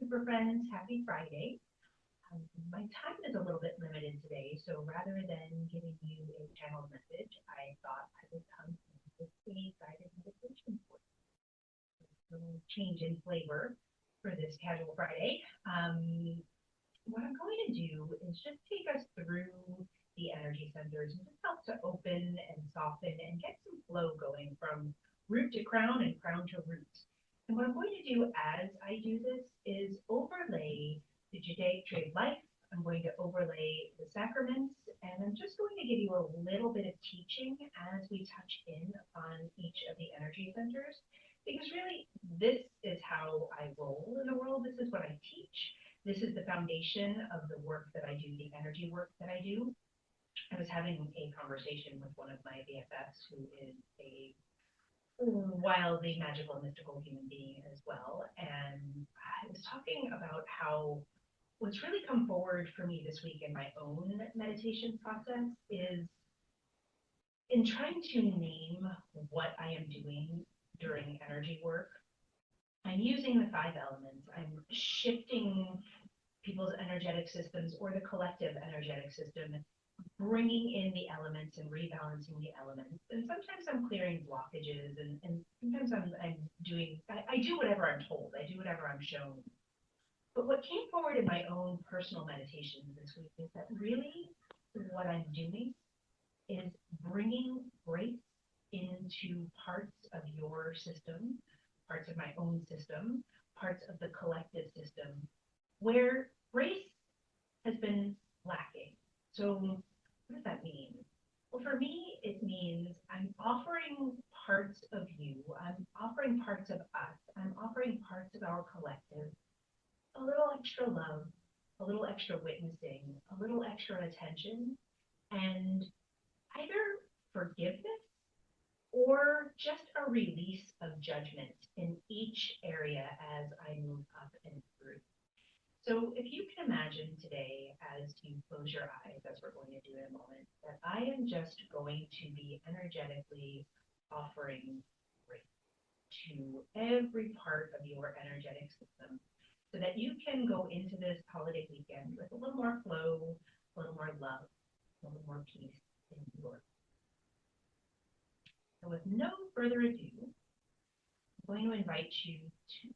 Super friends, happy Friday. My time is a little bit limited today, so rather than giving you a channeled message, I thought I would come in with a guided meditation for you. A little change in flavor for this casual Friday. What I'm going to do is just take us through the energy centers and just help to open and soften and get some flow going from root to crown and crown to root. And what I'm going to do as I do this is overlay the Judaic tree of life. I'm going to overlay the sacraments, and I'm just going to give you a little bit of teaching as we touch in on each of the energy centers. Because really, this is how I roll in the world. This is what I teach. This is the foundation of the work that I do, the energy work that I do. I was having a conversation with one of my BFFs who is a wildly magical, mystical human being as well. And I was talking about how what's really come forward for me this week in my own meditation process is in trying to name what I am doing during energy work. I'm using the five elements. I'm shifting people's energetic systems or the collective energetic system, bringing in the elements and rebalancing the elements. And sometimes I'm clearing blockages, and sometimes I'm doing, I do whatever I'm told, I do whatever I'm shown. But what came forward in my own personal meditation this week is that really what I'm doing is bringing grace into parts of your system, parts of my own system, parts of the collective system, where grace has been lacking. So what does that mean? Well, for me, it means I'm offering parts of you, I'm offering parts of us, I'm offering parts of our collective a little extra love, a little extra witnessing, a little extra attention, and either forgiveness or just a release of judgment in each area as I move up and through. So if you can imagine today, as you close your eyes, as we're going to do in a moment, that I am just going to be energetically offering grace to every part of your energetic system so that you can go into this holiday weekend with a little more flow, a little more love, a little more peace in your. So with no further ado, I'm going to invite you to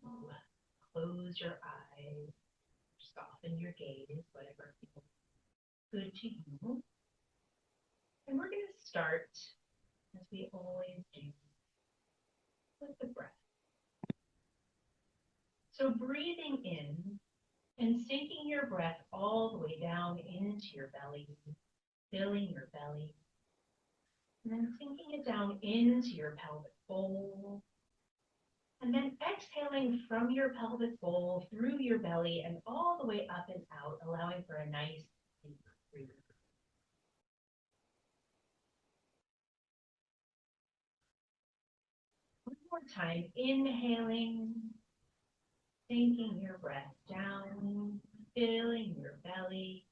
close your eyes, soften your gaze, whatever feels good to you. And we're going to start, as we always do, with the breath. So breathing in and sinking your breath all the way down into your belly, filling your belly, and then sinking it down into your pelvic bowl, and then exhaling from your pelvic bowl through your belly and all the way up and out, allowing for a nice deep breath. One more time, inhaling, sinking your breath down, filling your belly,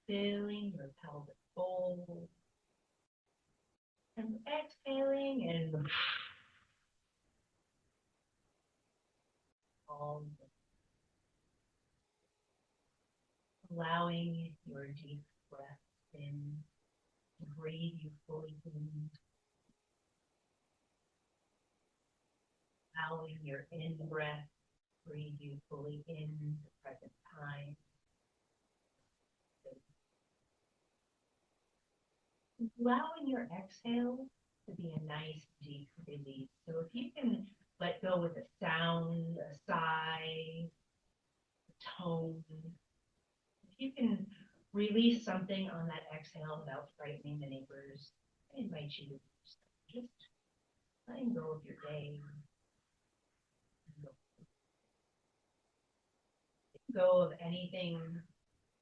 filling your pelvic bowl, and exhaling and all allowing your deep breath in to breathe you fully in, allowing your in-breath breathe you fully in the present time. Allowing your exhale to be a nice deep release. So if you can let go with a sound, a sigh, a tone, if you can release something on that exhale without frightening the neighbors, I invite you to just letting go of your day. Let go of anything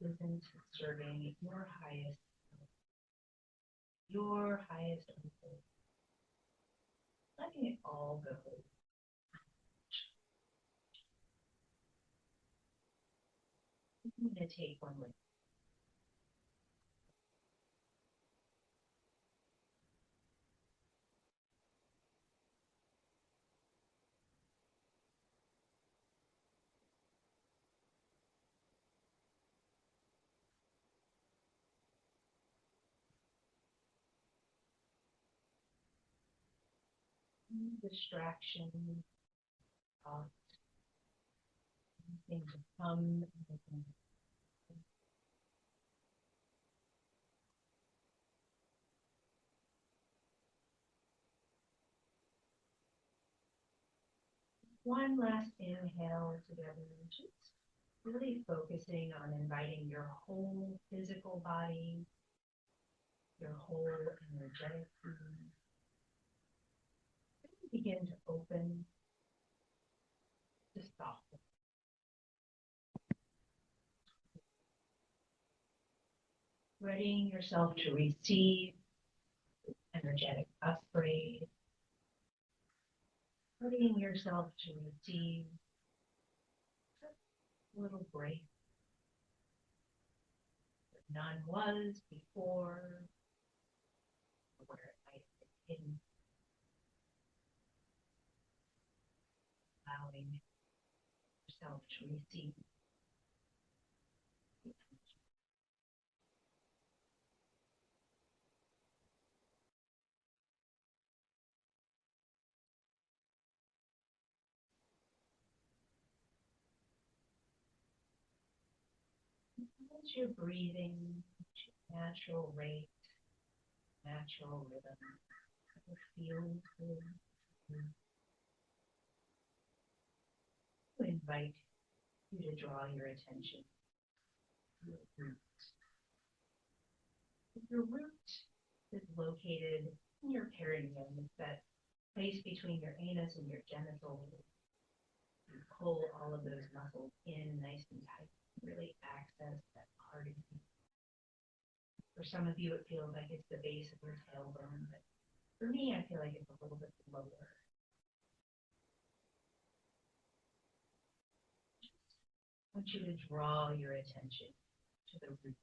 that isn't serving your highest goal. Letting it all go. I'm going to take one with you. distractions, things to come. One last inhale together, just really focusing on inviting your whole physical body, your whole energetic being. Begin to open, to soften. Readying yourself to receive energetic upgrade. Readying yourself to receive a little break that none was before, or where it might have been hidden, allowing yourself to receive. As you're breathing, natural rate, natural rhythm, it feels good. I invite you to draw your attention to your root. Your root is located in your perineum. It's that space between your anus and your genitals. You pull all of those muscles in nice and tight. Really access that part of you. For some of you, it feels like it's the base of your tailbone, but for me, I feel like it's a little bit lower. I want you to draw your attention to the root.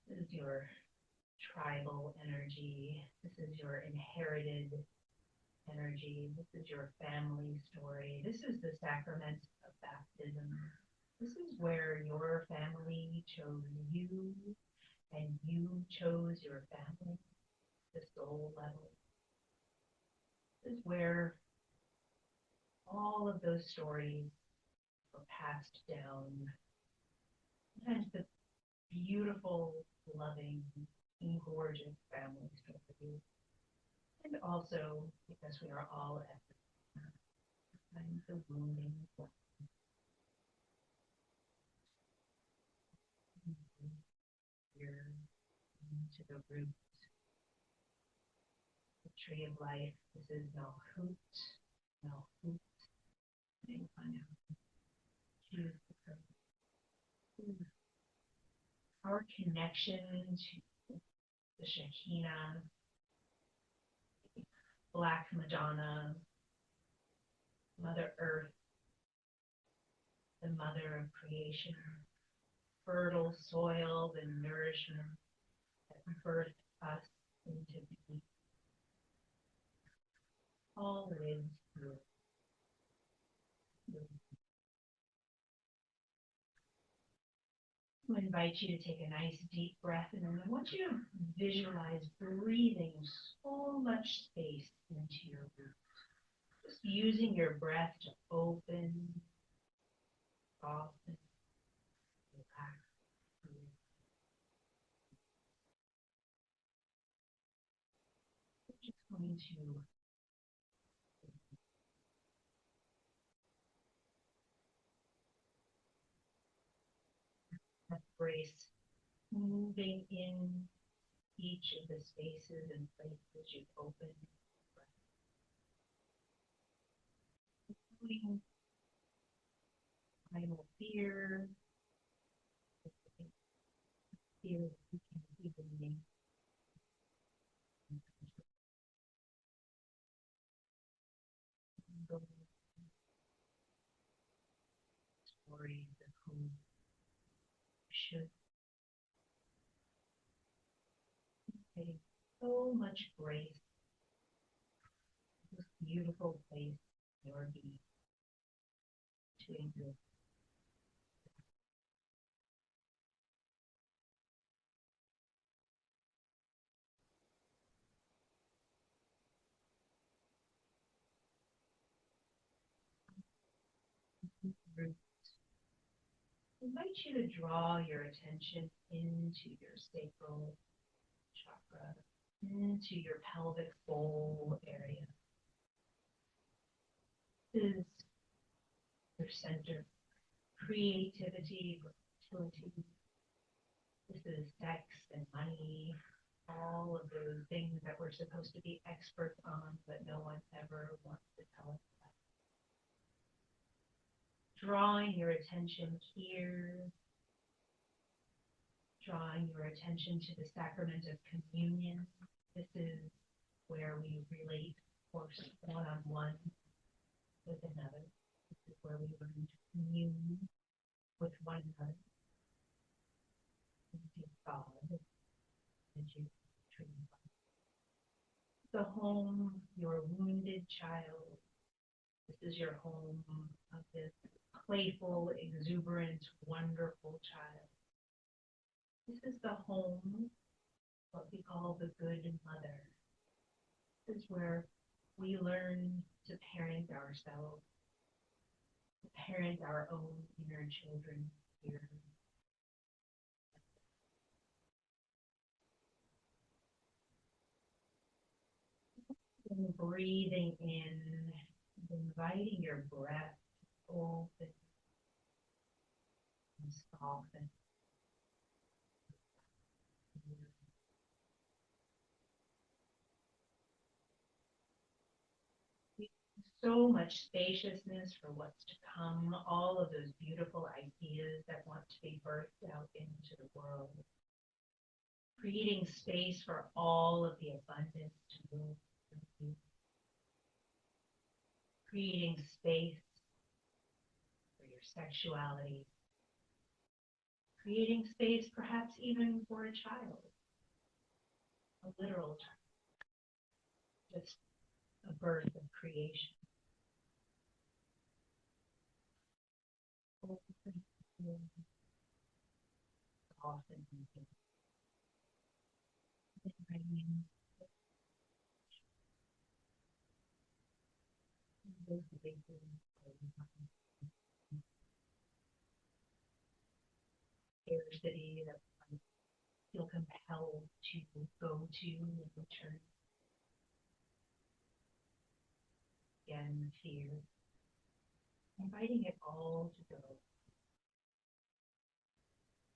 This is your tribal energy. This is your inherited energy. This is your family story. This is the sacrament of baptism. This is where your family chose you and you chose your family, the soul level. This is where all of those stories were passed down. Sometimes the beautiful, loving, gorgeous family story. And also because we are all at the time the wounding. Here to the root, the tree of life. This is Malhut. Malhut. Choose our connection to the Shekinah, Black Madonna, Mother Earth, the Mother of creation, fertile soil, the nourishment that birthed us into being. All lives through. I invite you to take a nice deep breath, and then I want you to visualize breathing so much space into your root. Just using your breath to open, soften, relax. We're just going to embrace moving in each of the spaces and places you've opened. Including primal fear, fear that you can even name. Stories of who should. Getting so much grace, this beautiful place, your being, to exist. root. I invite you to draw your attention into your sacral chakra, into your pelvic bowl area. This is your center of creativity, fertility. This is sex and money, all of those things that we're supposed to be experts on, but no one ever wants to tell us about. Drawing your attention here, drawing your attention to the sacrament of communion. This is where we relate, of course, one-on-one with another. This is where we learn to commune with one another. Into God, into the home, your wounded child. This is your home of this playful, exuberant, wonderful child. This is the home, what we call the good mother. This is where we learn to parent ourselves, to parent our own inner children here. And breathing in, inviting your breath to open and soften. So much spaciousness for what's to come, all of those beautiful ideas that want to be birthed out into the world. Creating space for all of the abundance to move through you. Creating space for your sexuality. Creating space perhaps even for a child, a literal child, just a birth of creation. Often scarcity that I feel compelled to go to and return. Again, fear. Inviting it all to go.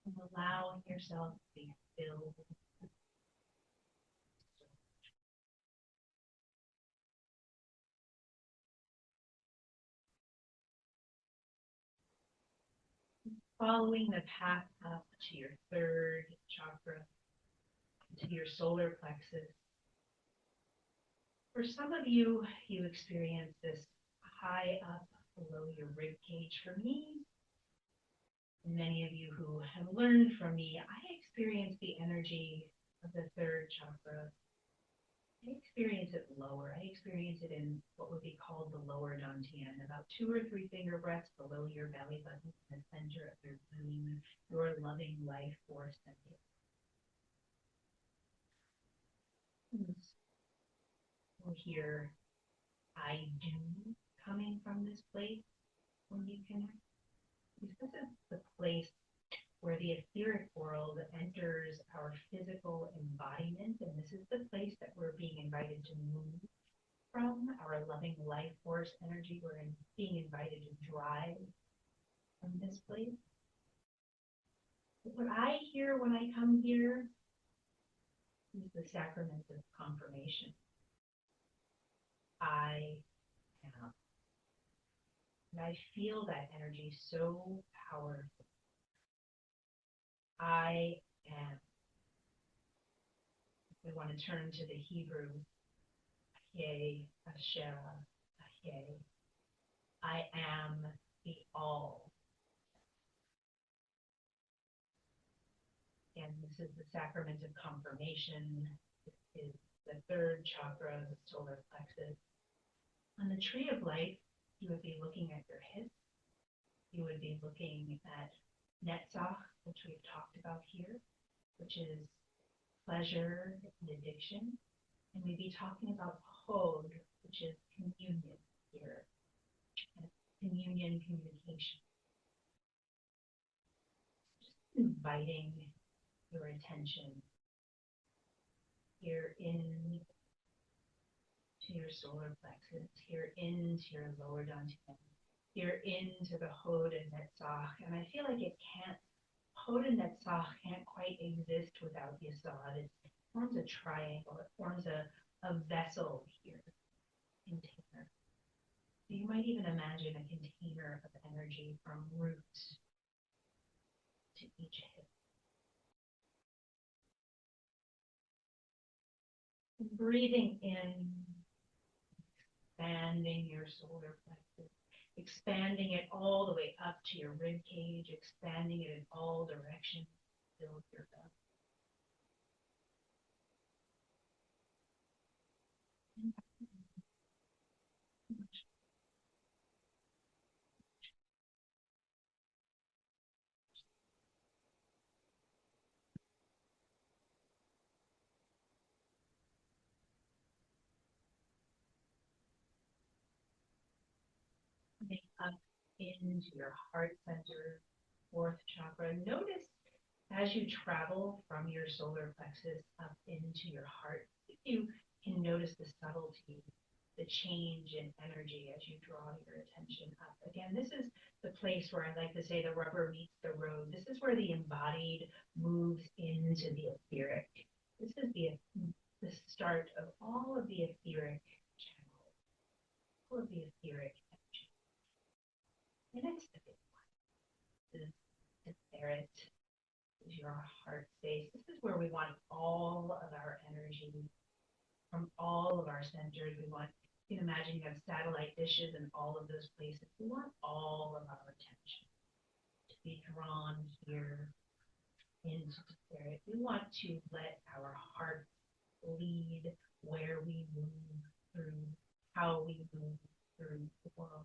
And allowing yourself to be filled. Following the path up to your third chakra, to your solar plexus. For some of you, you experience this high up below your rib cage. For me, and many of you who have learned from me, I experience the energy of the third chakra. I experience it lower. I experience it in what would be called the lower dantian, about 2 or 3 finger breaths below your belly button, in the center of your being, your loving life force center. We'll hear I do coming from this place when you connect. This is the place where the etheric world enters our physical embodiment, and this is the place that we're being invited to move from, our loving life force energy. We're being invited to drive from this place. But what I hear when I come here is the sacrament of confirmation. I am. And I feel that energy so powerful. I am. We want to turn to the Hebrew, Ahyeh, Asherah, Ahyeh. I am the all. And this is the sacrament of confirmation. This is the third chakra, the solar plexus. On the tree of life, you would be looking at your hips. You would be looking at Netzach, which we've talked about here, which is pleasure and addiction. And we'd be talking about Hod, which is communion here. And communion, communication. inviting your attention here in to your solar plexus, here into your lower dantian, here into the Hod and Netzach. And I feel like Hod and Netzach can't quite exist without Yesod. It forms a triangle, it forms a vessel here, container. So you might even imagine a container of energy from root to each hip. Breathing in, expanding your solar plexus, expanding it all the way up to your rib cage, expanding it in all directions. Build your belly. Coming up into your heart center, fourth chakra. Notice as you travel from your solar plexus up into your heart, you can notice the subtlety, the change in energy as you draw your attention up. Again, this is the place where I like to say the rubber meets the road. This is where the embodied moves into the etheric. This is the start of all of the etheric channels, all of the etheric energy. And it's the big one, the etheric. Is your heart space. This is where we want all of our energy from all of our centers. You can imagine you have satellite dishes in all of those places. We want all of our attention to be drawn here into the spirit. We want to let our heart lead where we move through, how we move through the world.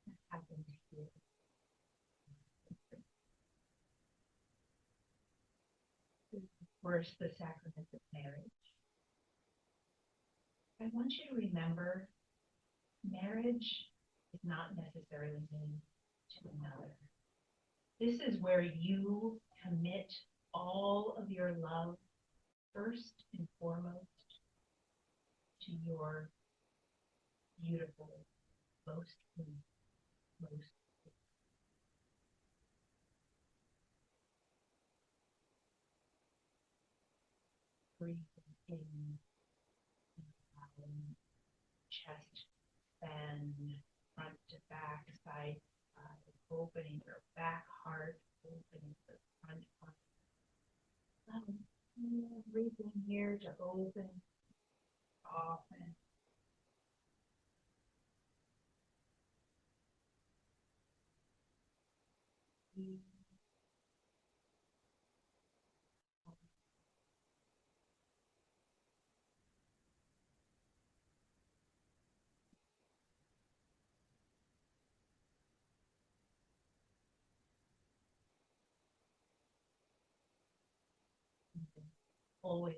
What happens here? First, the sacrament of marriage. I want you to remember marriage is not necessarily mean to another. This is where you commit all of your love, first and foremost, to your beautiful, most breathing in, chest, bend, front to back, side to side, opening your back heart, opening the front heart. Everything here to open, soften. Always.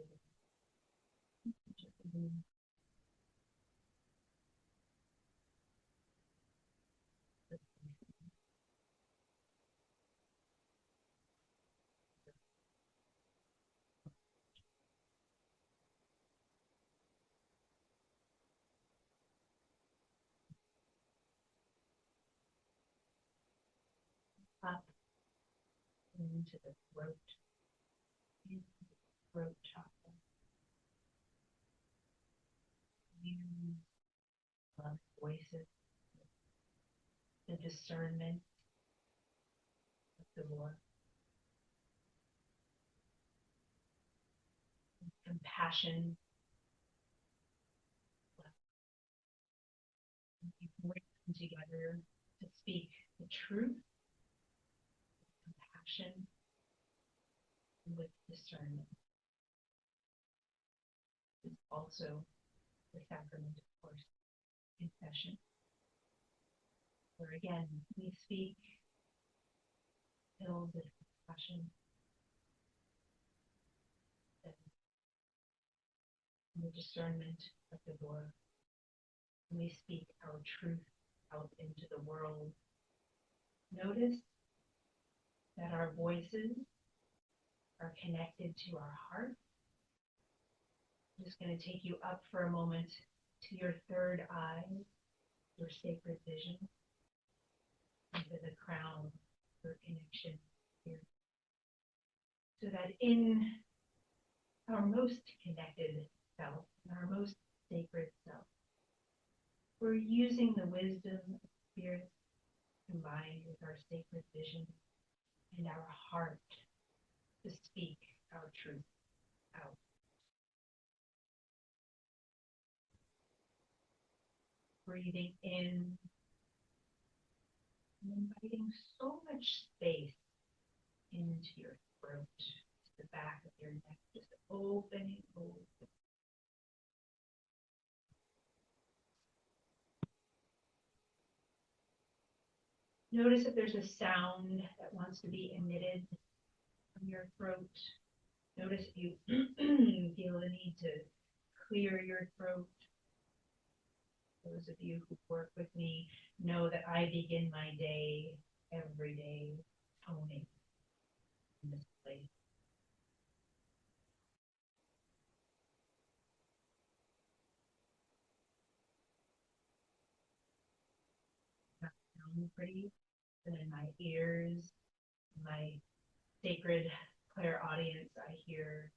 Up into the throat, into the throat chakra. Use love voices, the discernment of the Lord, compassion. You bring them together to speak the truth, compassion, and with discernment. It's also the sacrament, of course, confession, where again we speak filled with compassion and the discernment of the Lord. And we speak our truth out into the world. Notice that our voices are connected to our heart. I'm just going to take you up for a moment to your third eye, your sacred vision, into the crown, your connection here. So that in our most connected self, in our most sacred self, we're using the wisdom of spirit combined with our sacred vision and our heart to speak our truth out. Breathing in and inviting so much space into your throat, to the back of your neck, just opening. Notice if there's a sound that wants to be emitted from your throat. Notice if you feel the need to clear your throat. Those of you who work with me know that I begin my day every day toning in this place. That sounds pretty, and in my ears, my sacred clairaudience, I hear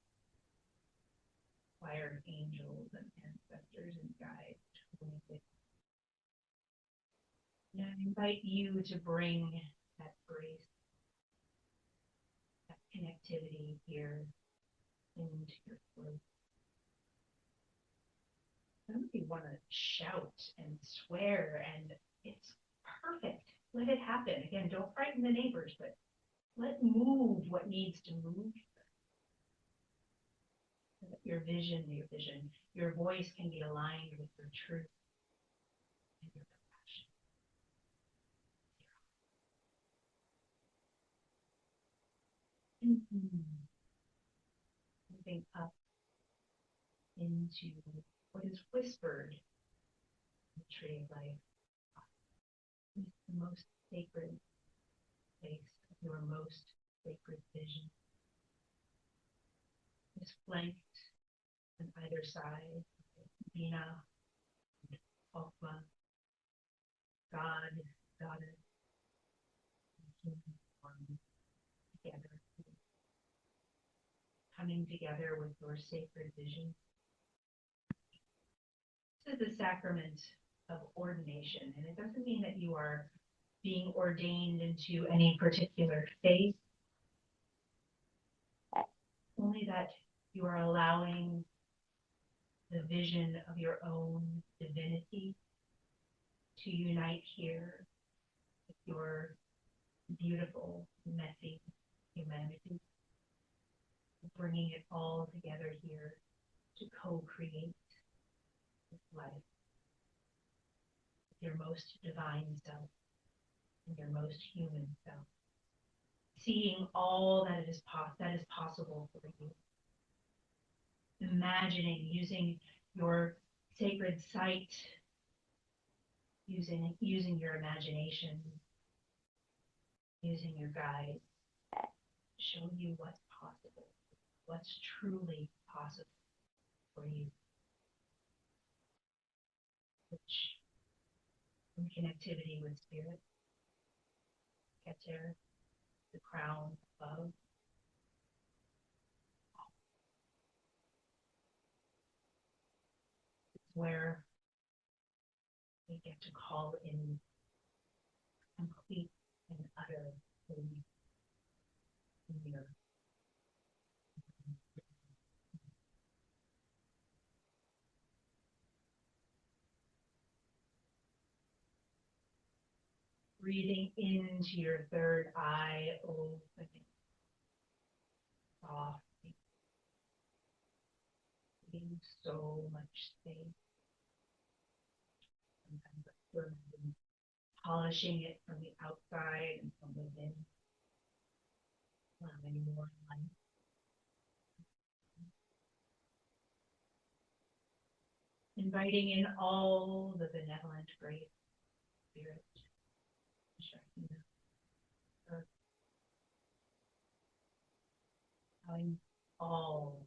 choir of angels and ancestors and guides. And I invite you to bring that grace, that connectivity here into your throat. Some of you want to shout and swear, and it's perfect. Let it happen. Again, don't frighten the neighbors, but let move what needs to move. So that your voice can be aligned with your truth and your compassion. Moving up into what is whispered in the tree of life. It's the most sacred place of your most sacred vision. It's flanked on either side, Bina, Okma, God, Goddess, and human form together, coming together with your sacred vision. This is the sacrament of ordination, and it doesn't mean that you are being ordained into any particular faith, only that you are allowing the vision of your own divinity to unite here with your beautiful, messy humanity, bringing it all together here to co-create this life, with your most divine self and your most human self, seeing all that is possible for you. Imagining, using your sacred sight, using your imagination, using your guide, show you what's possible, what's truly possible for you. Which, in connectivity with spirit, Keter, the crown above, where we get to call in complete and utter belief in your breathing into your third eye, opening softly, giving so much space. Sometimes polishing it from the outside and from within, allowing more light. Inviting in all the benevolent grace, spirit, Shakti, earth, allowing all.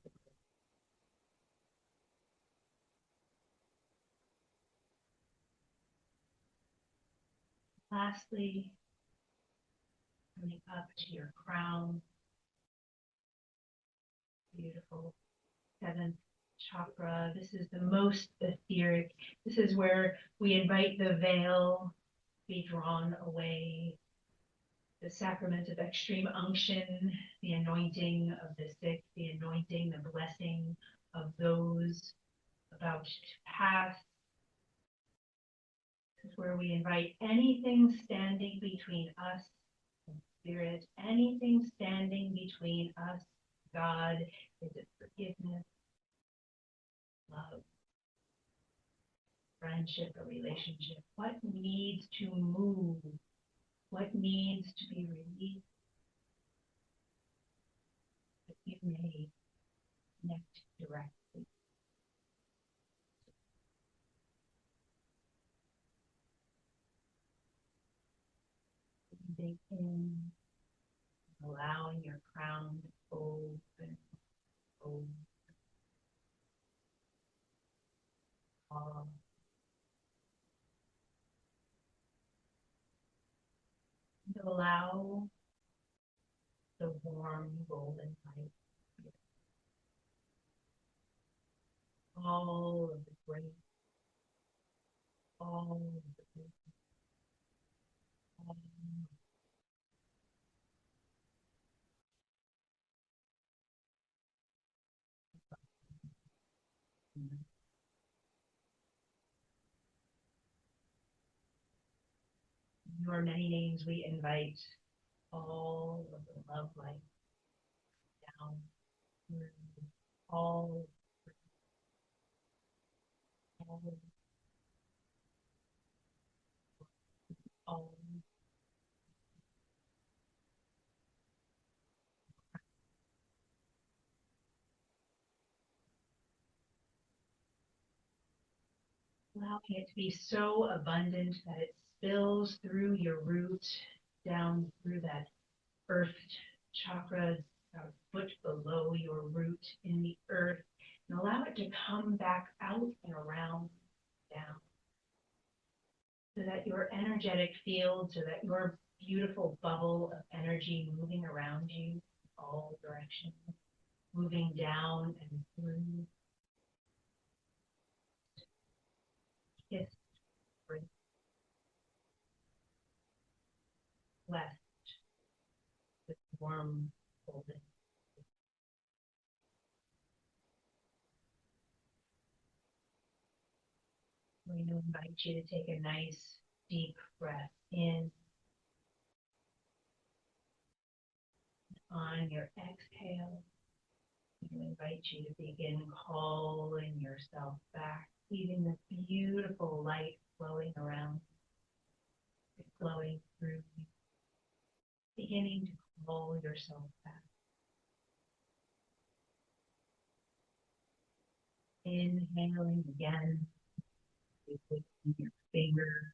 Lastly, coming up to your crown, beautiful seventh chakra. This is the most etheric. This is where we invite the veil to be drawn away, the sacrament of extreme unction, the anointing of the sick, the anointing, the blessing of those about to pass. This is where we invite anything standing between us and spirit, anything standing between us, God. Is it forgiveness, love, friendship, a relationship? What needs to move? What needs to be released? That you may connect directly. Breathing in, allowing your crown to open, open, all. And allow the warm golden light, all of the grace, all of the grace, all your many names we invite all of the love light down through all, all, all. Allowing it to be so abundant that it spills through your root, down through that earth chakra, a foot below your root in the earth, and allow it to come back out and around, down, so that your energetic field, so that your beautiful bubble of energy moving around you, all directions, moving down and through, kiss, break, blessed with warm, golden. We invite you to take a nice deep breath in. On your exhale, we invite you to begin calling yourself back, leaving this beautiful light flowing around, flowing through you, beginning to call yourself back. Inhaling again, with your finger,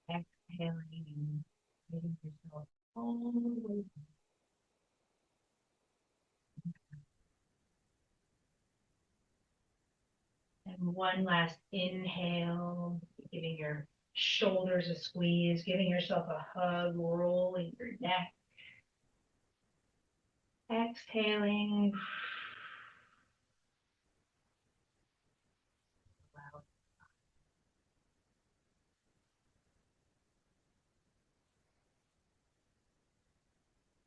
exhaling and letting yourself all the way. And one last inhale, giving your shoulders a squeeze, giving yourself a hug, rolling your neck. Exhaling. Allow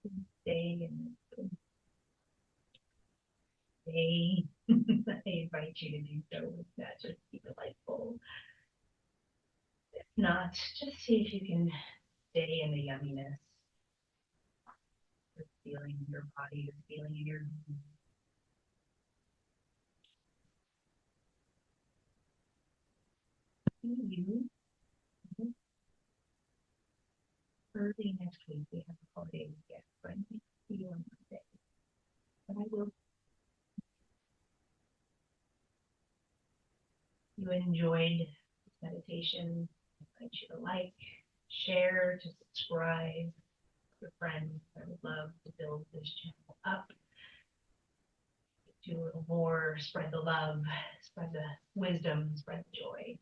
it to stay in this day. I invite you to do so with that. Just be delightful. If not, just see if you can stay in the yumminess. The feeling in your body, the feeling in your you. Early next week we have a holiday weekend, so I might see you on Monday. But I will. You enjoyed this meditation. I invite you to like, share, to subscribe. your friends. I would love to build this channel up, do a little more, spread the love, spread the wisdom, spread the joy.